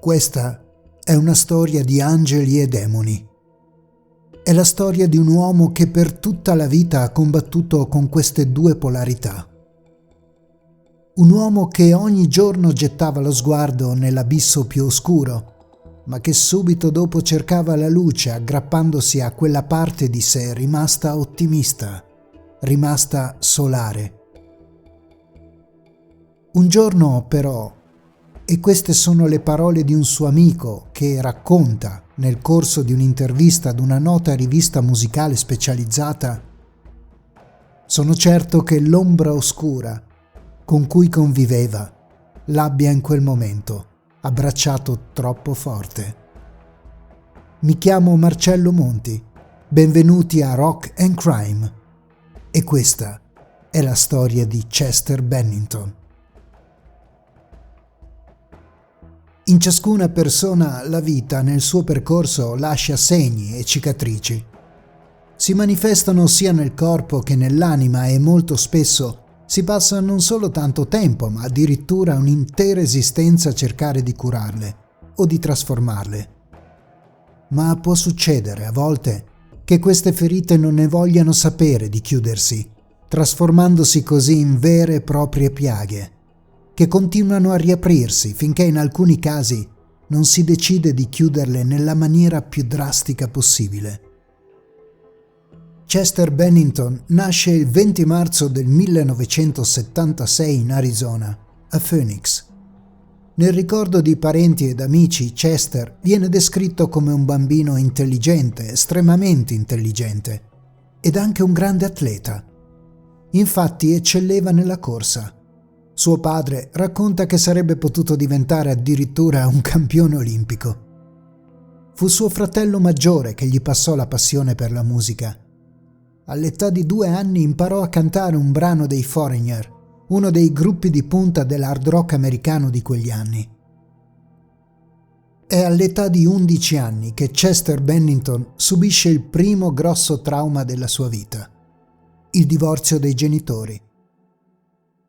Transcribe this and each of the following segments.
Questa è una storia di angeli e demoni. È la storia di un uomo che per tutta la vita ha combattuto con queste due polarità. Un uomo che ogni giorno gettava lo sguardo nell'abisso più oscuro, ma che subito dopo cercava la luce aggrappandosi a quella parte di sé rimasta ottimista, rimasta solare. Un giorno però, e queste sono le parole di un suo amico che racconta nel corso di un'intervista ad una nota rivista musicale specializzata, sono certo che l'ombra oscura con cui conviveva l'abbia in quel momento abbracciato troppo forte. Mi chiamo Marcello Monti, benvenuti a Rock and Crime, e questa è la storia di Chester Bennington. In ciascuna persona la vita nel suo percorso lascia segni e cicatrici. Si manifestano sia nel corpo che nell'anima e molto spesso si passa non solo tanto tempo, ma addirittura un'intera esistenza a cercare di curarle o di trasformarle. Ma può succedere a volte che queste ferite non ne vogliano sapere di chiudersi, trasformandosi così in vere e proprie piaghe, che continuano a riaprirsi finché in alcuni casi non si decide di chiuderle nella maniera più drastica possibile. Chester Bennington nasce il 20 marzo del 1976 in Arizona, a Phoenix. Nel ricordo di parenti ed amici, Chester viene descritto come un bambino intelligente, estremamente intelligente, ed anche un grande atleta. Infatti eccelleva nella corsa. Suo padre racconta che sarebbe potuto diventare addirittura un campione olimpico. Fu suo fratello maggiore che gli passò la passione per la musica. All'età di 2 anni imparò a cantare un brano dei Foreigner, uno dei gruppi di punta dell'hard rock americano di quegli anni. È all'età di 11 anni che Chester Bennington subisce il primo grosso trauma della sua vita: il divorzio dei genitori.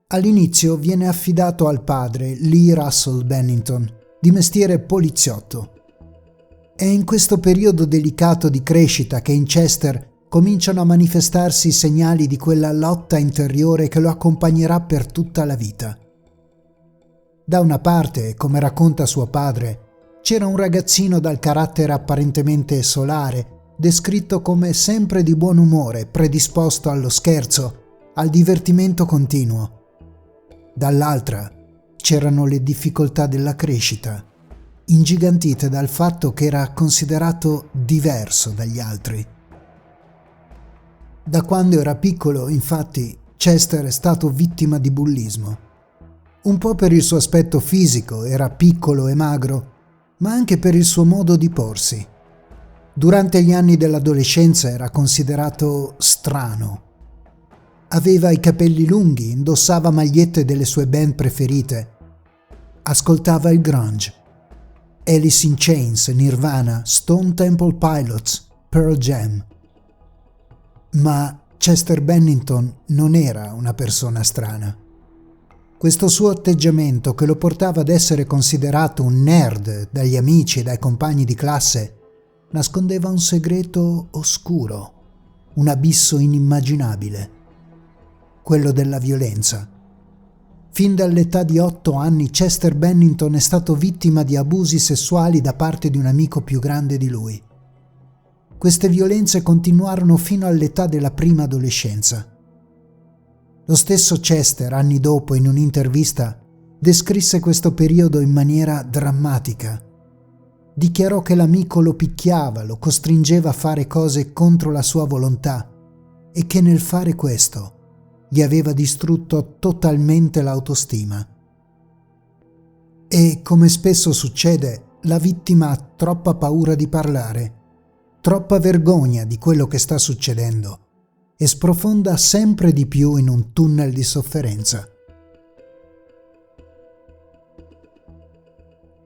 All'inizio viene affidato al padre, Lee Russell Bennington, di mestiere poliziotto. È in questo periodo delicato di crescita che in Chester cominciano a manifestarsi i segnali di quella lotta interiore che lo accompagnerà per tutta la vita. Da una parte, come racconta suo padre, c'era un ragazzino dal carattere apparentemente solare, descritto come sempre di buon umore, predisposto allo scherzo, al divertimento continuo. Dall'altra c'erano le difficoltà della crescita, ingigantite dal fatto che era considerato diverso dagli altri. Da quando era piccolo, infatti, Chester è stato vittima di bullismo. Un po' per il suo aspetto fisico, era piccolo e magro, ma anche per il suo modo di porsi. Durante gli anni dell'adolescenza era considerato strano. Aveva i capelli lunghi, indossava magliette delle sue band preferite. Ascoltava il grunge. Alice in Chains, Nirvana, Stone Temple Pilots, Pearl Jam. Ma Chester Bennington non era una persona strana. Questo suo atteggiamento, che lo portava ad essere considerato un nerd dagli amici e dai compagni di classe, nascondeva un segreto oscuro, un abisso inimmaginabile: quello della violenza. Fin dall'età di 8 anni Chester Bennington è stato vittima di abusi sessuali da parte di un amico più grande di lui. Queste violenze continuarono fino all'età della prima adolescenza. Lo stesso Chester, anni dopo, in un'intervista, descrisse questo periodo in maniera drammatica. Dichiarò che l'amico lo picchiava, lo costringeva a fare cose contro la sua volontà e che nel fare questo gli aveva distrutto totalmente l'autostima. E, come spesso succede, la vittima ha troppa paura di parlare, troppa vergogna di quello che sta succedendo e sprofonda sempre di più in un tunnel di sofferenza.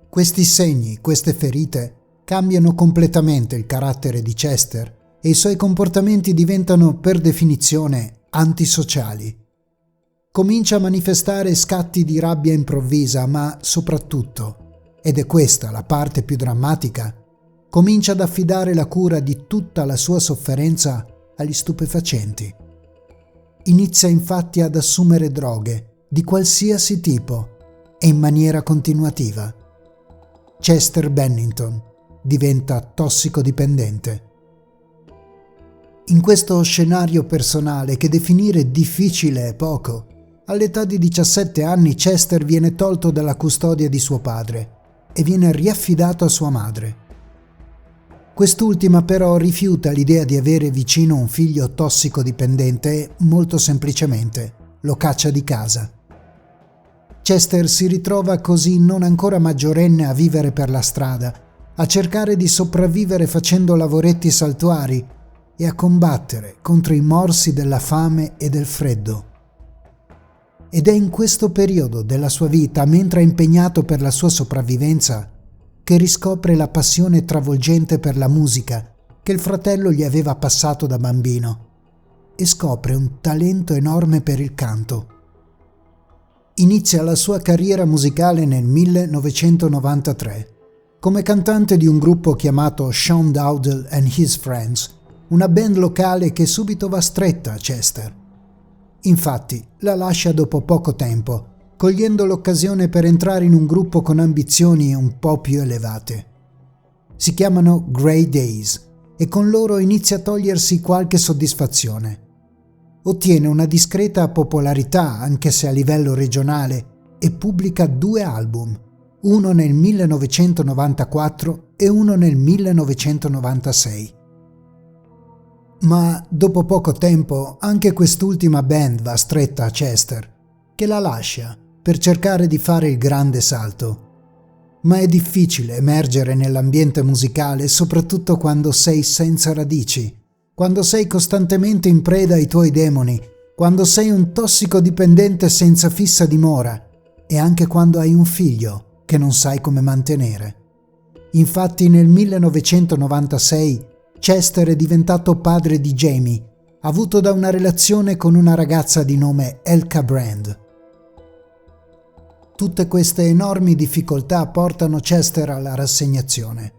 Questi segni, queste ferite, cambiano completamente il carattere di Chester e i suoi comportamenti diventano, per definizione, antisociali. Comincia a manifestare scatti di rabbia improvvisa, ma soprattutto ed è questa la parte più drammatica, comincia ad affidare la cura di tutta la sua sofferenza agli stupefacenti. Inizia infatti ad assumere droghe di qualsiasi tipo e in maniera continuativa. Chester Bennington diventa tossicodipendente. In questo scenario personale che definire difficile è poco, all'età di 17 anni Chester viene tolto dalla custodia di suo padre e viene riaffidato a sua madre. Quest'ultima però rifiuta l'idea di avere vicino un figlio tossicodipendente e, molto semplicemente, lo caccia di casa. Chester si ritrova così non ancora maggiorenne a vivere per la strada, a cercare di sopravvivere facendo lavoretti saltuari e a combattere contro i morsi della fame e del freddo. Ed è in questo periodo della sua vita, mentre è impegnato per la sua sopravvivenza, che riscopre la passione travolgente per la musica che il fratello gli aveva passato da bambino e scopre un talento enorme per il canto. Inizia la sua carriera musicale nel 1993 come cantante di un gruppo chiamato Sean Dowdle and His Friends, una band locale che subito va stretta a Chester. Infatti la lascia dopo poco tempo, cogliendo l'occasione per entrare in un gruppo con ambizioni un po' più elevate. Si chiamano Grey Days e con loro inizia a togliersi qualche soddisfazione. Ottiene una discreta popolarità anche se a livello regionale e pubblica 2 album, uno nel 1994 e uno nel 1996. Ma dopo poco tempo anche quest'ultima band va stretta a Chester, che la lascia per cercare di fare il grande salto. Ma è difficile emergere nell'ambiente musicale, soprattutto quando sei senza radici, quando sei costantemente in preda ai tuoi demoni, quando sei un tossicodipendente senza fissa dimora e anche quando hai un figlio che non sai come mantenere. Infatti nel 1996 Chester è diventato padre di Jamie, avuto da una relazione con una ragazza di nome Elka Brand. Tutte queste enormi difficoltà portano Chester alla rassegnazione.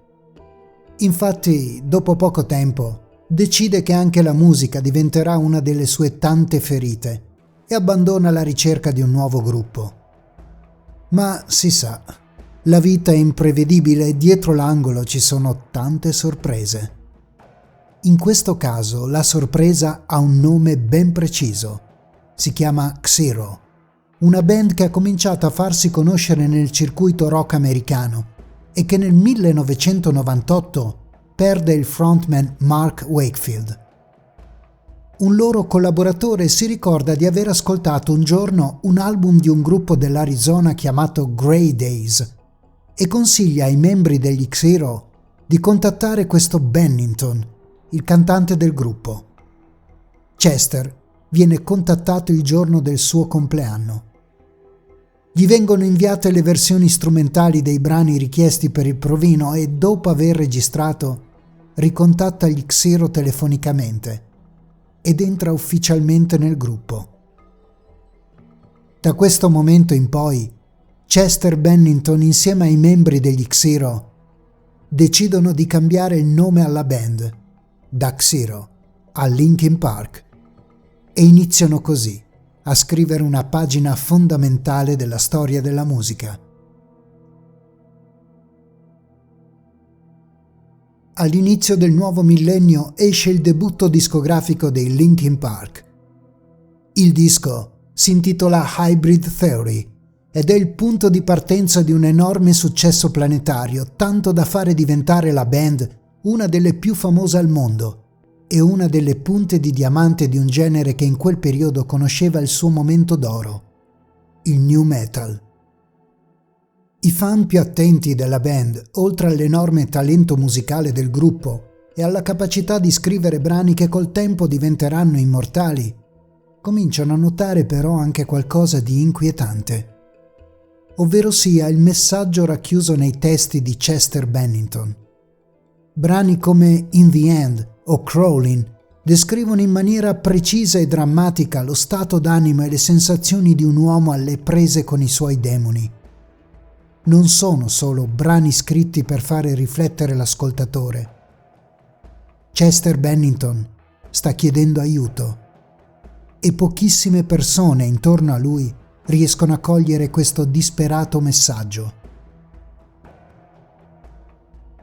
Infatti, dopo poco tempo, decide che anche la musica diventerà una delle sue tante ferite e abbandona la ricerca di un nuovo gruppo. Ma si sa, la vita è imprevedibile e dietro l'angolo ci sono tante sorprese. In questo caso la sorpresa ha un nome ben preciso. Si chiama Xero, una band che ha cominciato a farsi conoscere nel circuito rock americano e che nel 1998 perde il frontman Mark Wakefield. Un loro collaboratore si ricorda di aver ascoltato un giorno un album di un gruppo dell'Arizona chiamato Grey Days e consiglia ai membri degli Xero di contattare questo Bennington, il cantante del gruppo. Chester viene contattato il giorno del suo compleanno. Gli vengono inviate le versioni strumentali dei brani richiesti per il provino e dopo aver registrato ricontatta gli Xero telefonicamente ed entra ufficialmente nel gruppo. Da questo momento in poi Chester Bennington insieme ai membri degli Xero decidono di cambiare il nome alla band da Xero a Linkin Park e iniziano così a scrivere una pagina fondamentale della storia della musica. All'inizio del nuovo millennio esce il debutto discografico dei Linkin Park. Il disco si intitola Hybrid Theory ed è il punto di partenza di un enorme successo planetario, tanto da fare diventare la band una delle più famose al mondo e una delle punte di diamante di un genere che in quel periodo conosceva il suo momento d'oro, il nu metal. I fan più attenti della band, oltre all'enorme talento musicale del gruppo e alla capacità di scrivere brani che col tempo diventeranno immortali, cominciano a notare però anche qualcosa di inquietante, ovvero sia il messaggio racchiuso nei testi di Chester Bennington. Brani come In the End o Crawling descrivono in maniera precisa e drammatica lo stato d'animo e le sensazioni di un uomo alle prese con i suoi demoni. non sono solo brani scritti per fare riflettere l'ascoltatore. Chester Bennington sta chiedendo aiuto e pochissime persone intorno a lui riescono a cogliere questo disperato messaggio.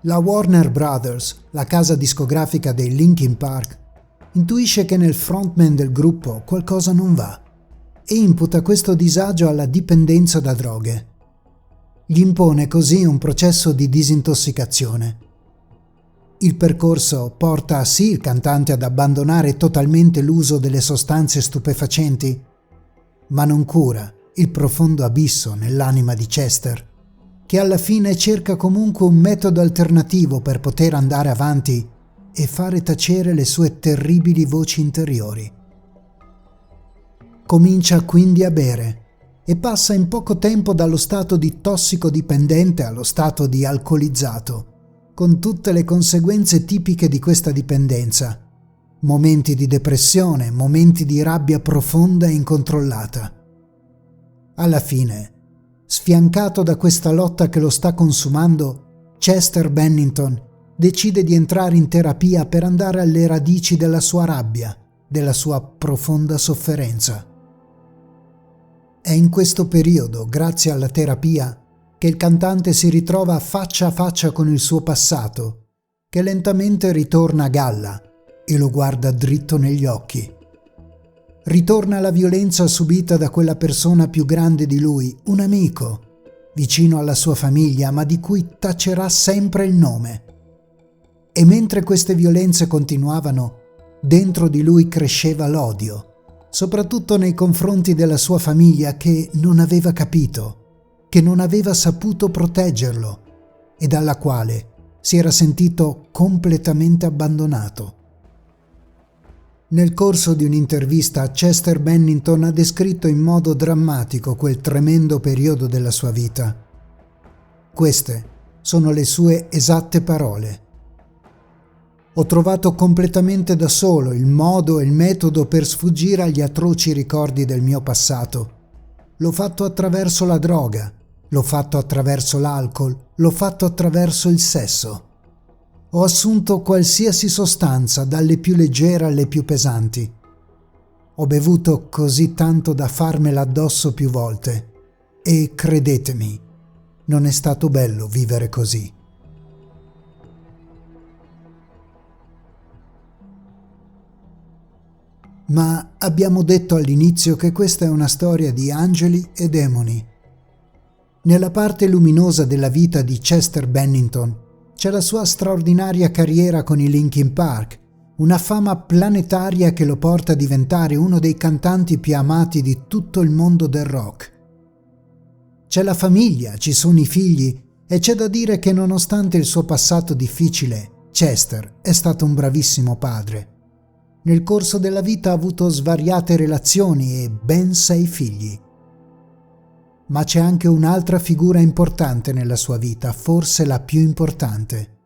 La Warner Brothers, la casa discografica dei Linkin Park, intuisce che nel frontman del gruppo qualcosa non va e imputa questo disagio alla dipendenza da droghe. Gli impone così un processo di disintossicazione. Il percorso porta sì il cantante ad abbandonare totalmente l'uso delle sostanze stupefacenti, ma non cura il profondo abisso nell'anima di Chester, che alla fine cerca comunque un metodo alternativo per poter andare avanti e fare tacere le sue terribili voci interiori. Comincia quindi a bere e passa in poco tempo dallo stato di tossicodipendente allo stato di alcolizzato, con tutte le conseguenze tipiche di questa dipendenza: momenti di depressione, momenti di rabbia profonda e incontrollata. Alla fine, sfiancato da questa lotta che lo sta consumando, Chester Bennington decide di entrare in terapia per andare alle radici della sua rabbia, della sua profonda sofferenza. È in questo periodo, grazie alla terapia, che il cantante si ritrova faccia a faccia con il suo passato, che lentamente ritorna a galla e lo guarda dritto negli occhi. Ritorna la violenza subita da quella persona più grande di lui, un amico, vicino alla sua famiglia, ma di cui tacerà sempre il nome. E mentre queste violenze continuavano, dentro di lui cresceva l'odio, soprattutto nei confronti della sua famiglia che non aveva capito, che non aveva saputo proteggerlo e dalla quale si era sentito completamente abbandonato. Nel corso di un'intervista, Chester Bennington ha descritto in modo drammatico quel tremendo periodo della sua vita. Queste sono le sue esatte parole. Ho trovato completamente da solo il modo e il metodo per sfuggire agli atroci ricordi del mio passato. L'ho fatto attraverso la droga, l'ho fatto attraverso l'alcol, l'ho fatto attraverso il sesso. Ho assunto qualsiasi sostanza, dalle più leggere alle più pesanti. Ho bevuto così tanto da farmela addosso più volte e, credetemi, non è stato bello vivere così. Ma abbiamo detto all'inizio che questa è una storia di angeli e demoni. Nella parte luminosa della vita di Chester Bennington c'è la sua straordinaria carriera con i Linkin Park, una fama planetaria che lo porta a diventare uno dei cantanti più amati di tutto il mondo del rock. C'è la famiglia, ci sono i figli e c'è da dire che nonostante il suo passato difficile, Chester è stato un bravissimo padre. Nel corso della vita ha avuto svariate relazioni e ben 6 figli. Ma c'è anche un'altra figura importante nella sua vita, forse la più importante.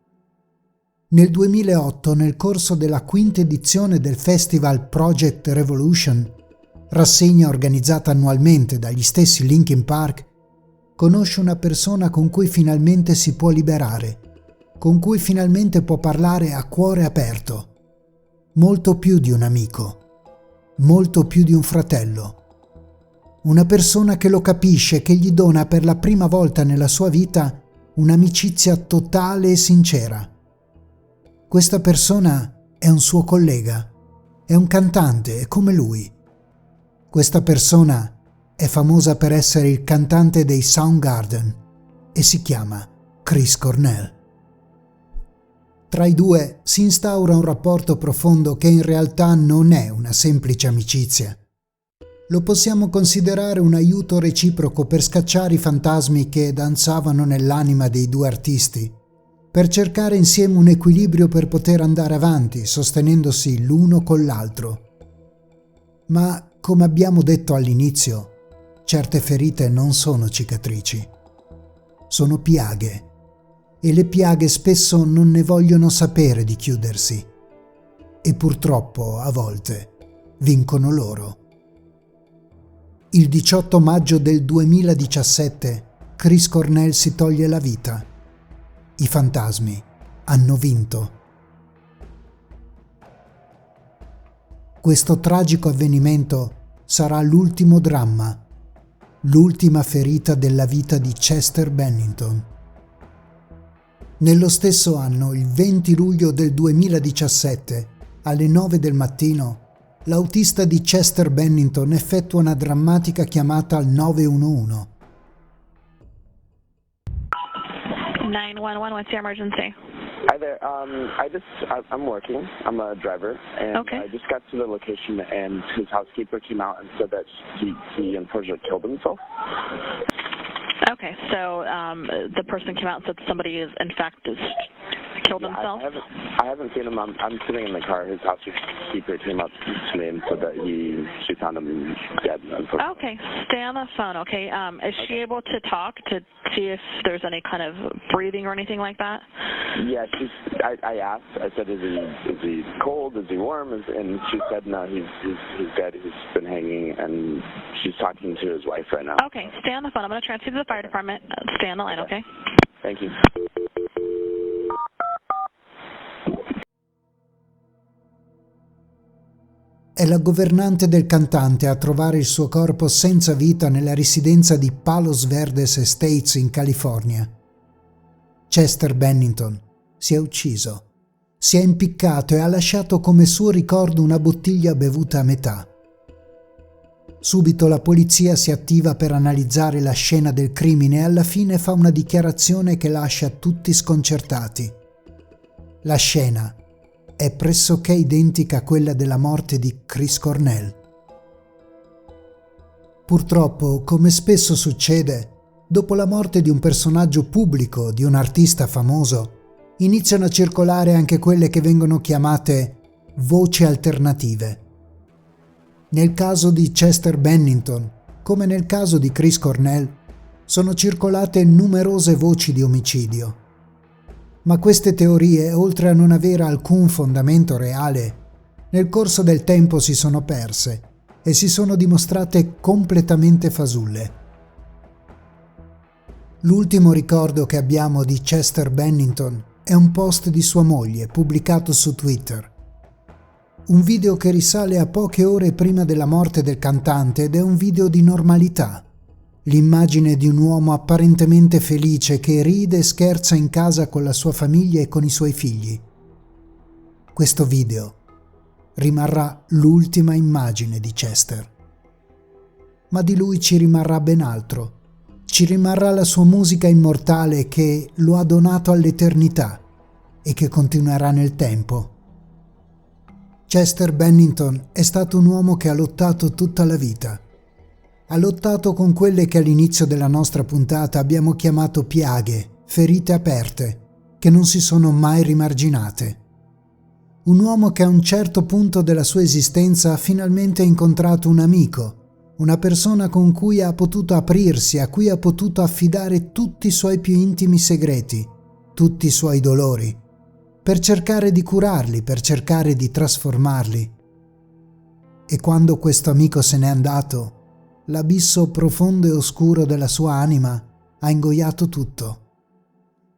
Nel 2008, nel corso della 5ª edizione del festival Project Revolution, rassegna organizzata annualmente dagli stessi Linkin Park, conosce una persona con cui finalmente si può liberare, con cui finalmente può parlare a cuore aperto. Molto più di un amico, molto più di un fratello. Una persona che lo capisce, che gli dona per la prima volta nella sua vita un'amicizia totale e sincera. Questa persona è un suo collega, è un cantante, è come lui. Questa persona è famosa per essere il cantante dei Soundgarden e si chiama Chris Cornell. Tra i due si instaura un rapporto profondo che in realtà non è una semplice amicizia. Lo possiamo considerare un aiuto reciproco per scacciare i fantasmi che danzavano nell'anima dei due artisti, per cercare insieme un equilibrio per poter andare avanti, sostenendosi l'uno con l'altro. Ma, come abbiamo detto all'inizio, certe ferite non sono cicatrici, sono piaghe. E le piaghe spesso non ne vogliono sapere di chiudersi. E purtroppo, a volte, vincono loro. Il 18 maggio del 2017, Chris Cornell si toglie la vita. I fantasmi hanno vinto. Questo tragico avvenimento sarà l'ultimo dramma, l'ultima ferita della vita di Chester Bennington. Nello stesso anno, il 20 luglio del 2017, alle 9 del mattino, l'autista di Chester Bennington effettua una drammatica chiamata al 911. 911, what's your emergency? Hi there. I'm working. I'm a driver, and Okay. I just got to the location, and his housekeeper came out and said that he unfortunately killed himself. Okay, so the person came out and said somebody is, in fact, killed himself? I haven't seen him. I'm sitting in the car. His housekeeper came up to me and said that she found him dead. Unfortunately. Okay, stay on the phone, okay? Is she able to talk to see if there's any kind of breathing or anything like that? Yeah, I asked. I said, is he cold? Is he warm? And she said, no, he's dead. He's been hanging, and she's talking to his wife right now. Okay, stay on the phone. I'm going to transfer you to the fire department. Stay on the line, okay? Thank you. È la governante del cantante a trovare il suo corpo senza vita nella residenza di Palos Verdes Estates in California. Chester Bennington si è ucciso, si è impiccato e ha lasciato come suo ricordo una bottiglia bevuta a metà. Subito la polizia si attiva per analizzare la scena del crimine e alla fine fa una dichiarazione che lascia tutti sconcertati. La scena è pressoché identica a quella della morte di Chris Cornell. Purtroppo, come spesso succede, dopo la morte di un personaggio pubblico, di un artista famoso, iniziano a circolare anche quelle che vengono chiamate voci alternative. Nel caso di Chester Bennington, come nel caso di Chris Cornell, sono circolate numerose voci di omicidio. Ma queste teorie, oltre a non avere alcun fondamento reale, nel corso del tempo si sono perse e si sono dimostrate completamente fasulle. L'ultimo ricordo che abbiamo di Chester Bennington è un post di sua moglie pubblicato su Twitter. Un video che risale a poche ore prima della morte del cantante ed è un video di normalità. L'immagine di un uomo apparentemente felice che ride e scherza in casa con la sua famiglia e con i suoi figli. Questo video rimarrà l'ultima immagine di Chester. Ma di lui ci rimarrà ben altro. Ci rimarrà la sua musica immortale che lo ha donato all'eternità e che continuerà nel tempo. Chester Bennington è stato un uomo che ha lottato tutta la vita. Ha lottato con quelle che all'inizio della nostra puntata abbiamo chiamato piaghe, ferite aperte, che non si sono mai rimarginate. Un uomo che a un certo punto della sua esistenza ha finalmente incontrato un amico, una persona con cui ha potuto aprirsi, a cui ha potuto affidare tutti i suoi più intimi segreti, tutti i suoi dolori, per cercare di curarli, per cercare di trasformarli. E quando questo amico se n'è andato, l'abisso profondo e oscuro della sua anima ha ingoiato tutto.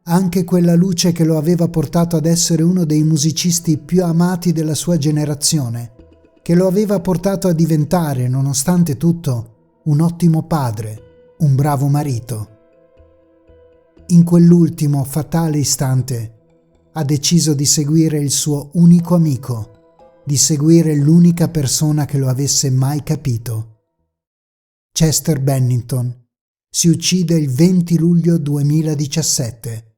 Anche quella luce che lo aveva portato ad essere uno dei musicisti più amati della sua generazione, che lo aveva portato a diventare, nonostante tutto, un ottimo padre, un bravo marito. In quell'ultimo fatale istante ha deciso di seguire il suo unico amico, di seguire l'unica persona che lo avesse mai capito. Chester Bennington si uccide il 20 luglio 2017,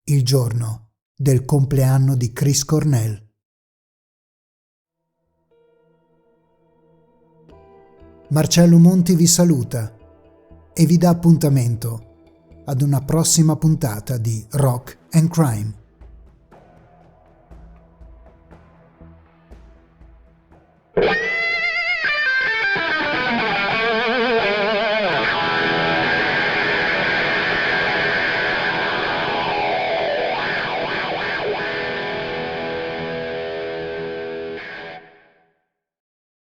il giorno del compleanno di Chris Cornell. Marcello Monti vi saluta e vi dà appuntamento ad una prossima puntata di Rock and Crime.